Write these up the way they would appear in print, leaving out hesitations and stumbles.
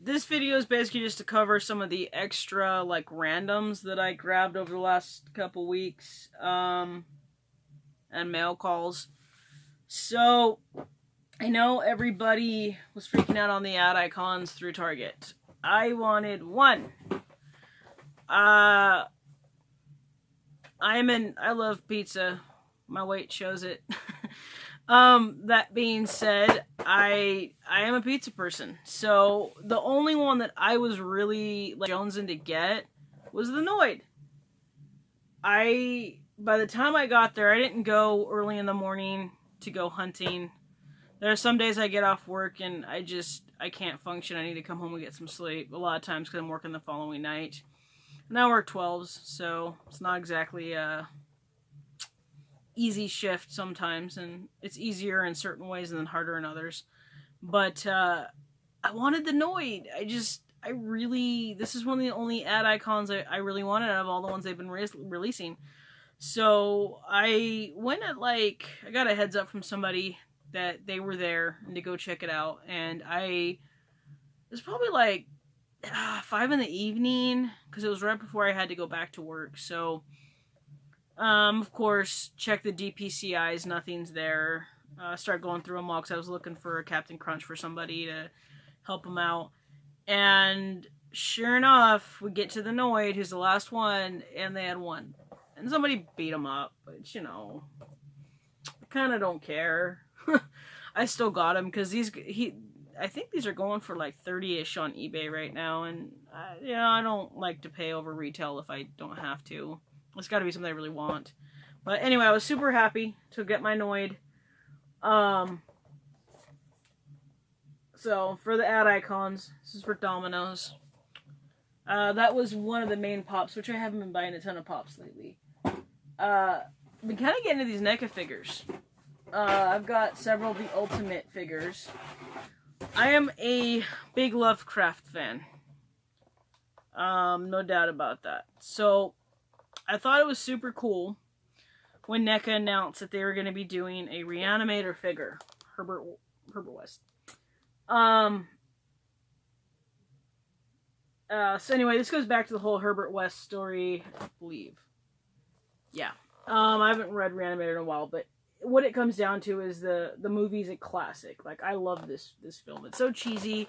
This video is basically just to cover some of the extra, like, randoms that I grabbed over the last couple weeks, and mail calls. So, I know everybody was freaking out on the ad icons through Target. I wanted one. I love pizza. My weight shows it. That being said, I am a pizza person. So the only one that I was really like jonesing to get was the Noid. By the time I got there, I didn't go early in the morning to go hunting. There are some days I get off work and I can't function. I need to come home and get some sleep. A lot of times because I'm working the following night. And I work 12s, so it's not exactly easy shift sometimes, and it's easier in certain ways and then harder in others. But I wanted the Noid. This is one of the only ad icons I really wanted out of all the ones they've been releasing. So I went at I got a heads up from somebody that they were there and to go check it out, and it was probably 5 in the evening because it was right before I had to go back to work. So of course, check the DPCIs, nothing's there. Start going through them all because I was looking for a Captain Crunch for somebody to help them out. And sure enough, we get to the Noid, who's the last one, and they had one. And somebody beat him up, but I kind of don't care. I still got him because I think these are going for like 30-ish on eBay right now, and I don't like to pay over retail if I don't have to. It's got to be something I really want. But anyway, I was super happy to get my Noid. So, for the ad icons, this is for Domino's. That was one of the main pops, which I haven't been buying a ton of pops lately. Been kind of getting into these NECA figures. I've got several of the Ultimate figures. I am a big Lovecraft fan. No doubt about that. So, I thought it was super cool when NECA announced that they were going to be doing a Reanimator figure, Herbert West. So anyway, this goes back to the whole Herbert West story, I believe. Yeah. I haven't read Reanimator in a while, but what it comes down to is the movie's a classic. Like, I love this film. It's so cheesy.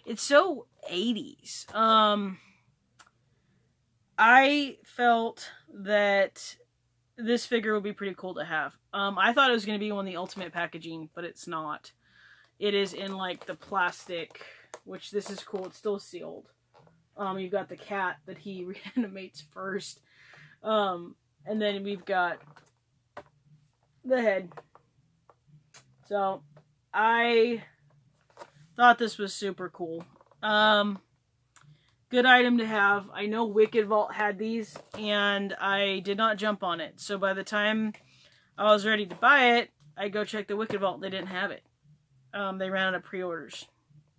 It's so 80s. I felt that this figure would be pretty cool to have. I thought it was going to be one of the Ultimate packaging, but it's not. It is in, the plastic, which this is cool. It's still sealed. You've got the cat that he reanimates first. And then we've got the head. So, I thought this was super cool. Good item to have. I know Wicked Vault had these, and I did not jump on it. So by the time I was ready to buy it, I go check the Wicked Vault. They didn't have it. They ran out of pre-orders,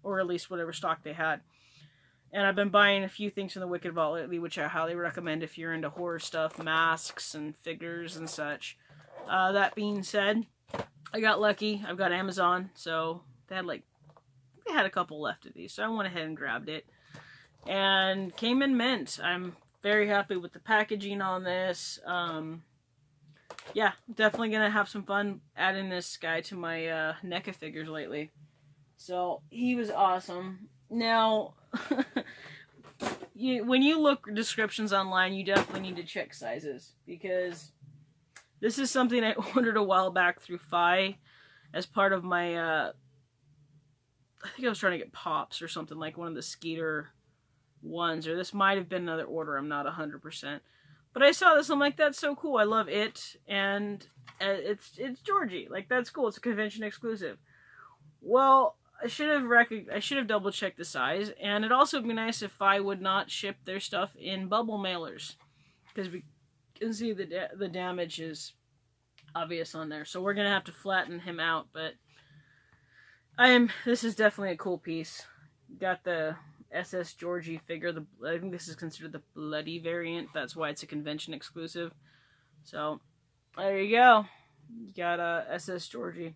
or at least whatever stock they had. And I've been buying a few things from the Wicked Vault lately, which I highly recommend if you're into horror stuff, masks and figures and such. That being said, I got lucky. I've got Amazon, so they had a couple left of these, so I went ahead and grabbed it. And came in mint. I'm very happy with the packaging on this. Yeah, definitely gonna have some fun adding this guy to my NECA figures lately. So, he was awesome. Now, when you look descriptions online, you definitely need to check sizes, because this is something I ordered a while back through Fi as part of my, I think I was trying to get Pops or something, like one of the Skeeter ones, or this might have been another order, I'm not 100%. But I saw this, I'm like, that's so cool, I love it, and it's Georgie, that's cool, it's a convention exclusive. Well, I should have double checked the size, and it'd also be nice if I would not ship their stuff in bubble mailers, because we can see the damage is obvious on there, so we're gonna have to flatten him out, but this is definitely a cool piece. Got the SS Georgie figure. I think this is considered the bloody variant. That's why it's a convention exclusive. So, there you go. You got SS Georgie.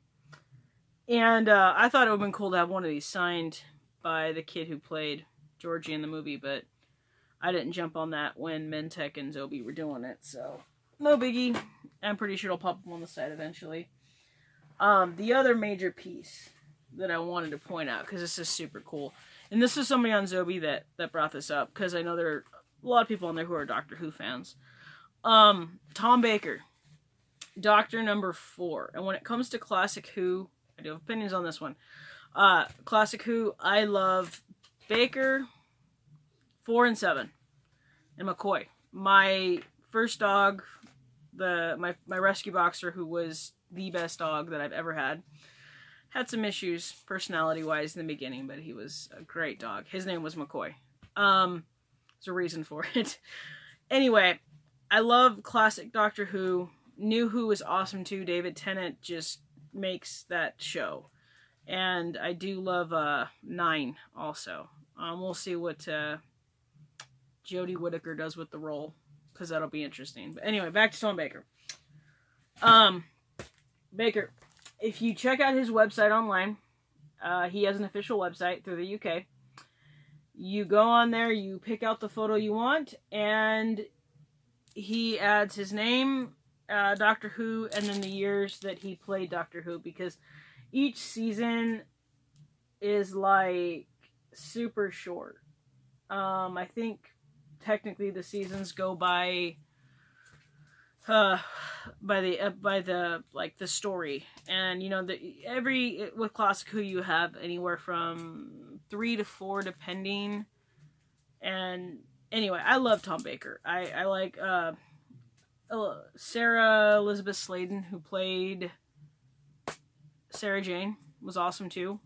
And I thought it would have been cool to have one of these signed by the kid who played Georgie in the movie, but I didn't jump on that when Mentek and Zobi were doing it, so no biggie. I'm pretty sure it'll pop up on the site eventually. The other major piece that I wanted to point out, because this is super cool, and this is somebody on Zobi that brought this up, because I know there are a lot of people on there who are Doctor Who fans. Tom Baker, Doctor number 4. And when it comes to Classic Who, I do have opinions on this one. Classic Who, I love Baker, 4 and 7, and McCoy. My first dog, my rescue boxer, who was the best dog that I've ever had some issues personality-wise in the beginning, but he was a great dog. His name was McCoy. There's a reason for it. Anyway, I love classic Doctor Who. New Who is awesome too. David Tennant just makes that show. And I do love 9 also. We'll see what Jodie Whittaker does with the role, because that'll be interesting. But anyway, back to Tom Baker. Baker, if you check out his website online, he has an official website through the UK. You go on there, you pick out the photo you want, and he adds his name, Doctor Who, and then the years that he played Doctor Who, because each season is like super short. I think technically the seasons go by the like the story, and you know, with Classic Who you have anywhere from 3 to 4 depending. And anyway, I love Tom Baker. I like Sarah Elizabeth Sladen, who played Sarah Jane, was awesome too.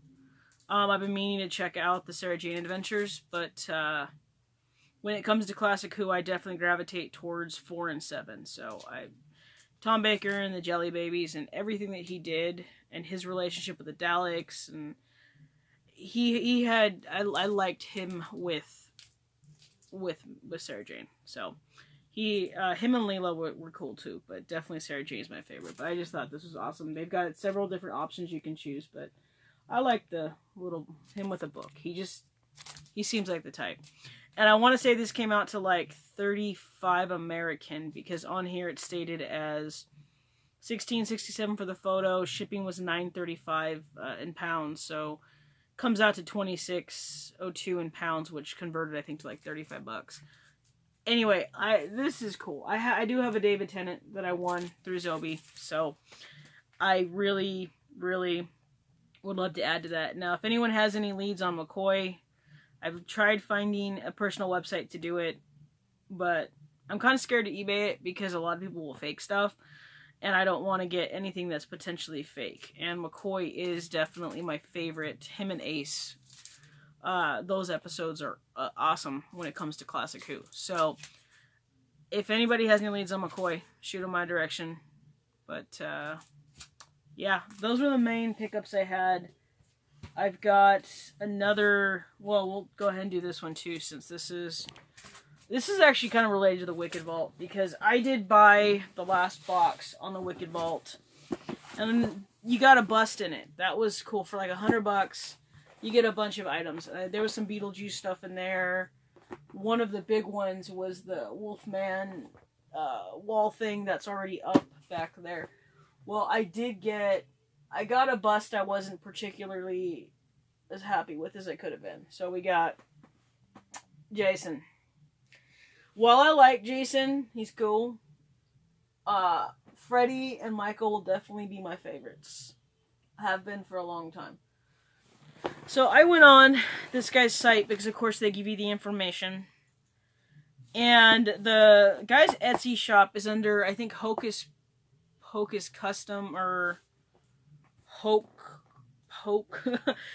I've been meaning to check out the Sarah Jane Adventures, but when it comes to Classic Who, I definitely gravitate towards 4 and 7. So Tom Baker and the Jelly Babies and everything that he did, and his relationship with the Daleks, and I liked him with Sarah Jane. So him and Leela were cool too, but definitely Sarah Jane's my favorite. But I just thought this was awesome. They've got several different options you can choose, but I like the him with a book. He seems like the type. And I want to say this came out to like $35 American, because on here it's stated as $16.67 for the photo. Shipping was $9.35 in pounds, so comes out to $26.02 in pounds, which converted I think to like $35. Anyway, this is cool. I do have a David Tennant that I won through Zobi, so I really, really would love to add to that. Now, if anyone has any leads on McCoy, I've tried finding a personal website to do it, but I'm kind of scared to eBay it because a lot of people will fake stuff, and I don't want to get anything that's potentially fake. And McCoy is definitely my favorite. Him and Ace, those episodes are awesome when it comes to Classic Who. So if anybody has any leads on McCoy, shoot them my direction. But yeah, those were the main pickups I had. I've got another, well, we'll go ahead and do this one too, since this is actually kind of related to the Wicked Vault, because I did buy the last box on the Wicked Vault, and you got a bust in it. That was cool. For like $100, you get a bunch of items. There was some Beetlejuice stuff in there. One of the big ones was the Wolfman wall thing that's already up back there. Well, I got a bust I wasn't particularly as happy with as I could have been. So we got Jason. While I like Jason, he's cool. Freddy and Michael will definitely be my favorites. Have been for a long time. So I went on this guy's site because, of course, they give you the information. And the guy's Etsy shop is under, I think, Hocus Custom, or Hoke,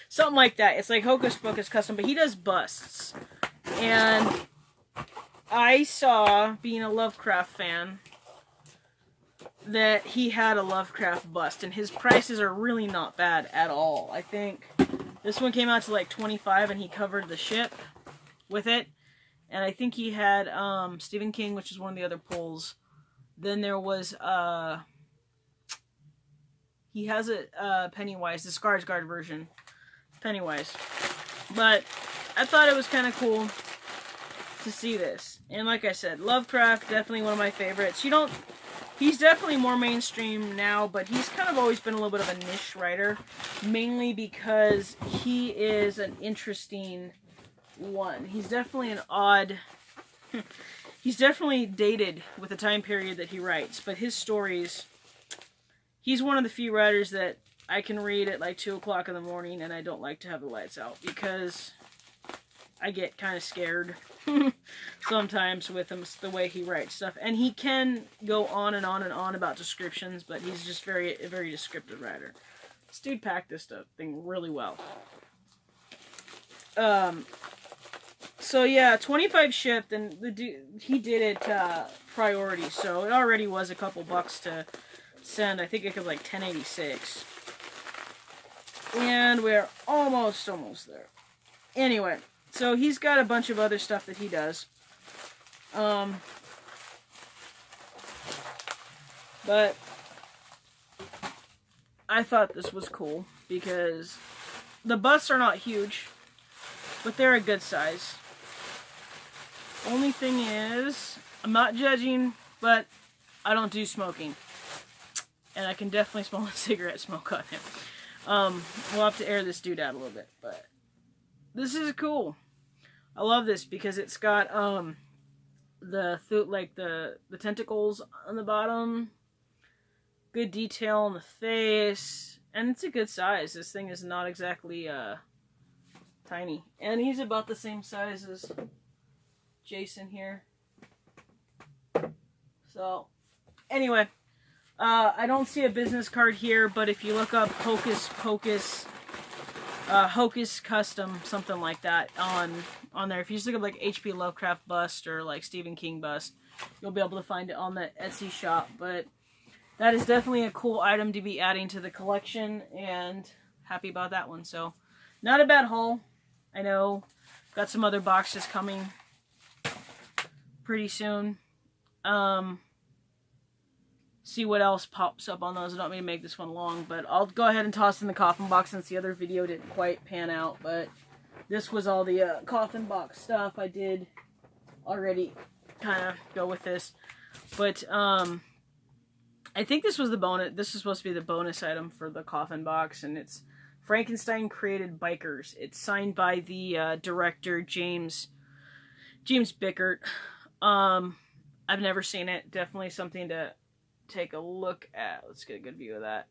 something like that. It's like Hocus Pocus Custom, but he does busts. And I saw, being a Lovecraft fan, that he had a Lovecraft bust, and his prices are really not bad at all. I think this one came out to like $25, and he covered the ship with it. And I think he had Stephen King, which is one of the other pulls. Then there was he has a Pennywise, the Skarsgård version, Pennywise. But I thought it was kind of cool to see this. And like I said, Lovecraft, definitely one of my favorites. He's definitely more mainstream now, but he's kind of always been a little bit of a niche writer, mainly because he is an interesting one. He's definitely an odd... he's definitely dated with the time period that he writes, but his stories... He's one of the few writers that I can read at like 2 o'clock in the morning and I don't like to have the lights out because I get kind of scared sometimes with him, the way he writes stuff. And he can go on and on and on about descriptions, but he's just a very descriptive writer. This dude packed this thing really well. So yeah, 25 shipped, and he did it priority, so it already was a couple bucks to send. I think it was like $10.86. And we're almost there. Anyway, so he's got a bunch of other stuff that he does. But I thought this was cool because the busts are not huge, but they're a good size. Only thing is, I'm not judging, but I don't do smoking. And I can definitely smell the cigarette smoke on him. We'll have to air this dude out a little bit, but this is cool. I love this because it's got the tentacles on the bottom, good detail on the face, and it's a good size. This thing is not exactly tiny, and he's about the same size as Jason here. So anyway, I don't see a business card here, but if you look up Hocus Pocus, Hocus Custom, something like that on there. If you just look up like H.P. Lovecraft bust or like Stephen King bust, you'll be able to find it on the Etsy shop. But that is definitely a cool item to be adding to the collection, and happy about that one. So not a bad haul. I know, got some other boxes coming pretty soon. See what else pops up on those. I don't mean to make this one long, but I'll go ahead and toss in the coffin box since the other video didn't quite pan out. But this was all the coffin box stuff. I did already kind of go with this. But I think this was the bonus. This is supposed to be the bonus item for the coffin box, and it's Frankenstein Created Bikers. It's signed by the director James Bickert. I've never seen it. Definitely something to take a look at. Let's get a good view of that.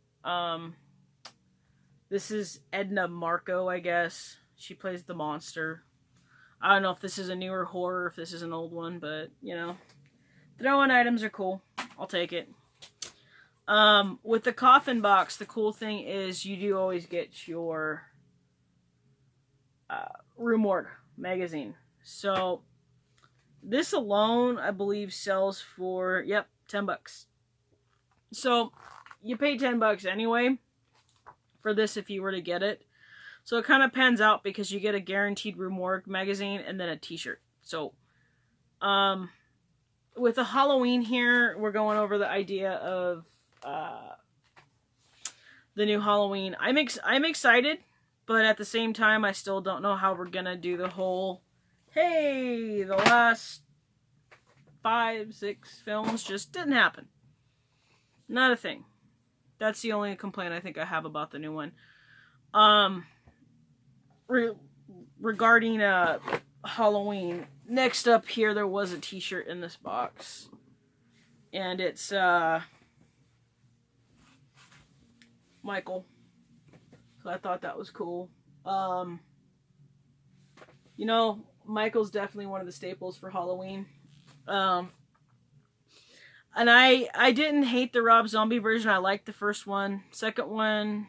This is Edna Marco, I guess. She plays the monster. I don't know if this is a newer horror, if this is an old one, but, you know. Throw-in items are cool. I'll take it. With the coffin box, the cool thing is you do always get your Rue Morgue magazine. So, this alone, I believe, sells for, yep, 10 bucks. So, you pay 10 bucks anyway for this if you were to get it. So, it kind of pans out because you get a guaranteed Rue Morgue magazine and then a t-shirt. So, with the Halloween here, we're going over the idea of the new Halloween. I'm excited, but at the same time, I still don't know how we're going to do the whole, hey, the last 5, 6 films just didn't happen. Not a thing. That's the only complaint I think I have about the new one. Regarding Halloween, next up here, there was a t-shirt in this box. And it's Michael. So I thought that was cool. You know, Michael's definitely one of the staples for Halloween. And I didn't hate the Rob Zombie version. I liked the first one. Second one,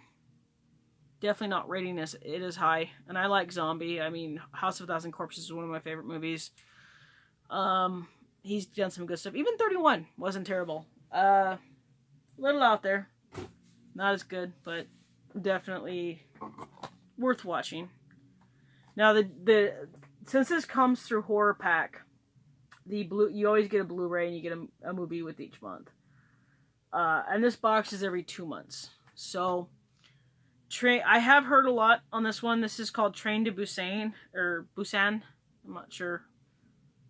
definitely not rating this. It is high. And I like Zombie. I mean, House of a Thousand Corpses is one of my favorite movies. He's done some good stuff. Even 31 wasn't terrible. Little out there. Not as good, but definitely worth watching. Now, since this comes through Horror Pack, you always get a Blu-ray and you get a movie with each month. And this box is every 2 months. So, I have heard a lot on this one. This is called Train to Busan, or Busan. I'm not sure.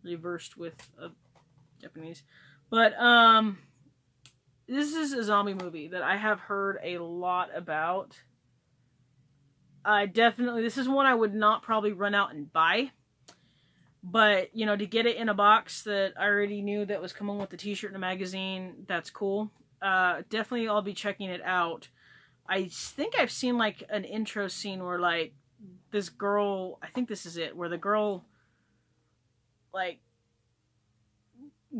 Reversed with Japanese. But, this is a zombie movie that I have heard a lot about. This is one I would not probably run out and buy. But, you know, to get it in a box that I already knew that was coming with the t-shirt and a magazine, that's cool. Definitely I'll be checking it out. I think I've seen, like, an intro scene where, like, this girl, I think this is it, where the girl, like,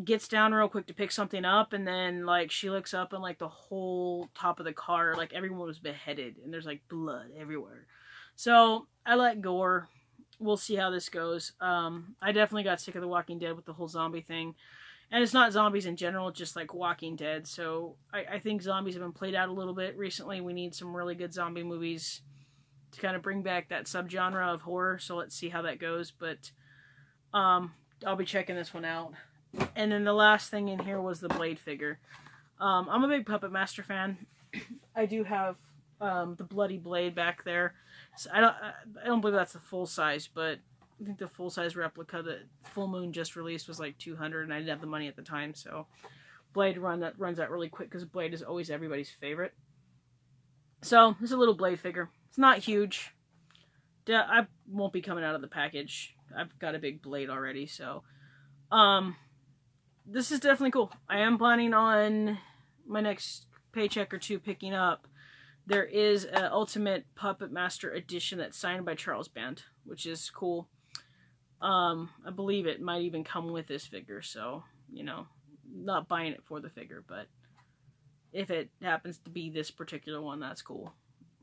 gets down real quick to pick something up, and then, like, she looks up and, like, the whole top of the car, like, everyone was beheaded, and there's, like, blood everywhere. So, I like gore. We'll see how this goes. I definitely got sick of The Walking Dead with the whole zombie thing. And it's not zombies in general, just like Walking Dead. So I think zombies have been played out a little bit recently. We need some really good zombie movies to kind of bring back that subgenre of horror. So let's see how that goes. But I'll be checking this one out. And then the last thing in here was the Blade figure. I'm a big Puppet Master fan. I do have the Bloody Blade back there. So I don't believe that's the full size, but I think the full size replica that Full Moon just released was like $200, and I didn't have the money at the time. So Blade runs out really quick because Blade is always everybody's favorite. So this is a little Blade figure. It's not huge. I won't be coming out of the package. I've got a big Blade already, so this is definitely cool. I am planning on my next paycheck or two picking up. There is an Ultimate Puppet Master edition that's signed by Charles Band, which is cool. I believe it might even come with this figure, so, you know, not buying it for the figure, but if it happens to be this particular one, that's cool.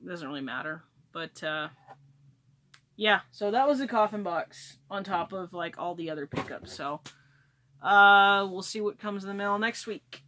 It doesn't really matter, but, yeah, so that was the coffin box on top of, like, all the other pickups, so, we'll see what comes in the mail next week.